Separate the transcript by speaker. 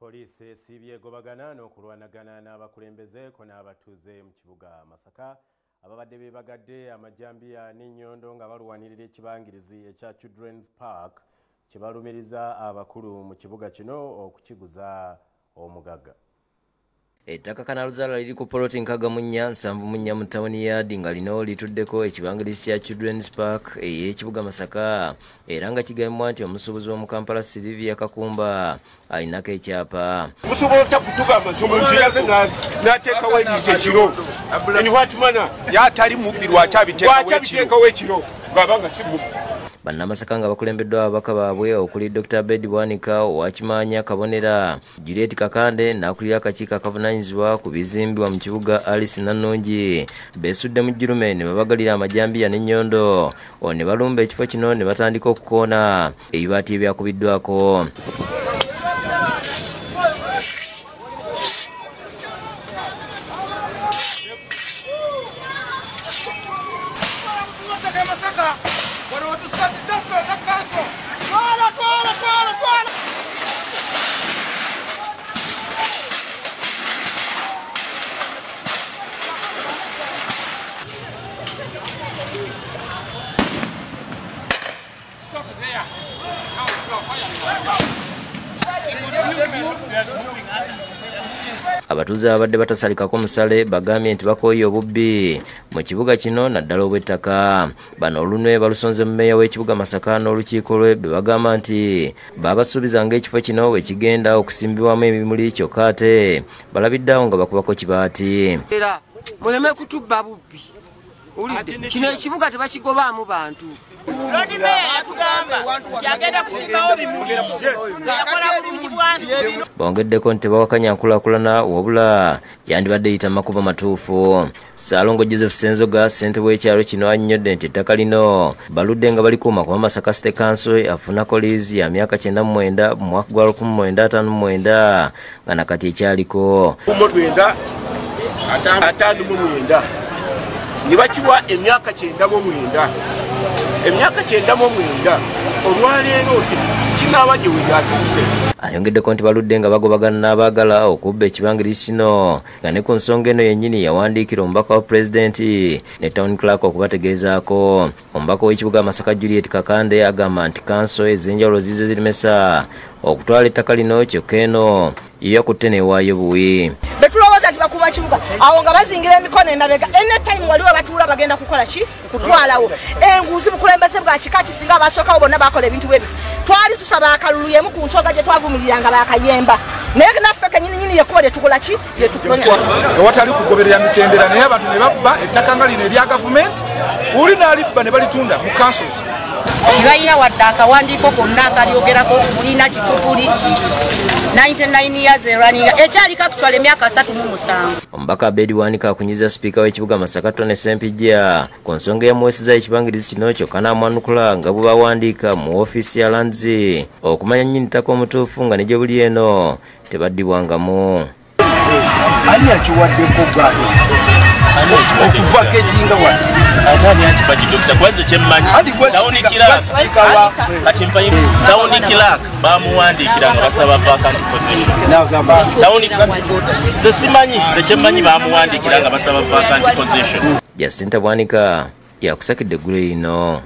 Speaker 1: Poliisi esiibye Egobaganye n'okulwanagana n'abakulembeze ko n'abatuuze mu kibuga Masaka ababadde beebagadde amajambiya n'ennyondo nga balwanirira ekibangirizi ekya Children's Park kye balumiriza abakulu mu kibuga kino okukiguza Omugagga.
Speaker 2: Ettaka Kanaluzala liri ku poloti nkaga munya nsanvu munya mu tawuni ya Dinga lino lituddeko ekibangirizi kya Children's Park ey'ekibuga Masaka era nga kigambibwa nti omusuubuzi w'omu Kampala Sylvia Kakumba alinako ekyapa.
Speaker 3: Musobola okutugamba nti omuntu yaze n'ateekawo ekiro eniwatmana yatali mubbi lwakyabiteekawo ekiro ng'abanga si mubbi.
Speaker 2: Bannamasaka nga bakulembeddwa ababaka baabwe okuli Dr. Bedi Bwanika owakimanya Kabonera, Juliet Kakande n'akulira akakiiko akavunaanyizibwa ku bizimbibwa mu kibuga Alice Nannungi beesudde mu jjurume ne babagalira amajambiya n'ennyondo ne balumba ekifo kino ne batandika okukoona ebibaati ebyakubiddwako. Abatuuze abadde batasalikako musale bagambye nti bakooye obubbi mu kibuga kino naddala obw'ettaka. Bano olunwe balusonze mu mmeeya w'ekibuga Masaka n'olukiiko lwe be bagamba nti baabasuubiza ng'ekifo kino bwe kigenda okusimbibwamu ebimuli kyokka ate balabiddeawo nga bakubako kibaati.
Speaker 4: Era muleme kutubba bubbi. Kino ekibuga tebakigobaamu bantu.
Speaker 2: Bongeddeko nti bawakanya nkulaakulana wabula yandibadde yita makubo matuufu. Ssaalongo Joseph Senzoga ssentebe w'ekyalo kino annyonnyodde nti ettaka lino baludde nga balikuuma kuba Masaka City Council afunako liizi ya myaka 99 mu mwaka gwa 1959 nga nakati ekyaliko
Speaker 3: 59 nibakiwa emyaka 99 emyaka 99 olwaleero kinaabaje we gyatuuse.
Speaker 2: Ayongeddeko nti baludde nga bagobagana n'abaagala okubba ekibangirizi kino nga ne ku nsonga eno yennyini yawandiikira omubaka wa pulezidenti ne town clerk okubategeezaako. Omubaka w'ekibuga Masaka Juliet Kakande agamba nti kanso ez'enjawulo zizo zirimesa okutwala ettaka lino kyokka eno yakutte neewaayo buwi.
Speaker 5: Betulowooza nti bakuba kibuga awo nga bazingira emikono emabega anytime waliwo batuula bagenda kukola ki kutwalawo enguzi bukulembeze bwa kika kisinga abasookawo bonna bakola ebintu bwe biti. Twali tusaba akalulu yemu ku nsonga gye twavumiriranga bakayemba naye naffe kenyininyini yekuba lyetukola ki lyetukola
Speaker 6: watali kugoberera mitendera naye abantu ne babba ettaka nga lino erya gavumenti uli n'alibba ne balitunda mu councils.
Speaker 5: Ibaina wadde akawandiiko konna akalyogerako kulina kitupuli 99 years erwanira ekyaliko akutwala emyaka 37.
Speaker 2: Omubaka Bedi Bwanika akunyiza sipiika w'ekibuga Masaka Tone Sempijja ku nsonga yamuweeseza ekibangirizi kino kyokka n'amwanukula nga bwe bawandiika mu ofiisi ya Lanzi okumanya nnyini ttaka omutuufu nga ne gye buli eno tebaddibwangamu.
Speaker 4: Ani akiwaddeko gano okuva ketinga wano
Speaker 7: atani akibaji Dr. Kwaze kyemmanyi tawuni kiraka kati mpayi tawuni kiraka bamuwandiikira nga basaba vacant position tawuni ze simanyi ze kyemmanyi bamuwandiikira nga basaba vacant position.
Speaker 2: Jacinta Bwanika yakusakidde eggulu lino.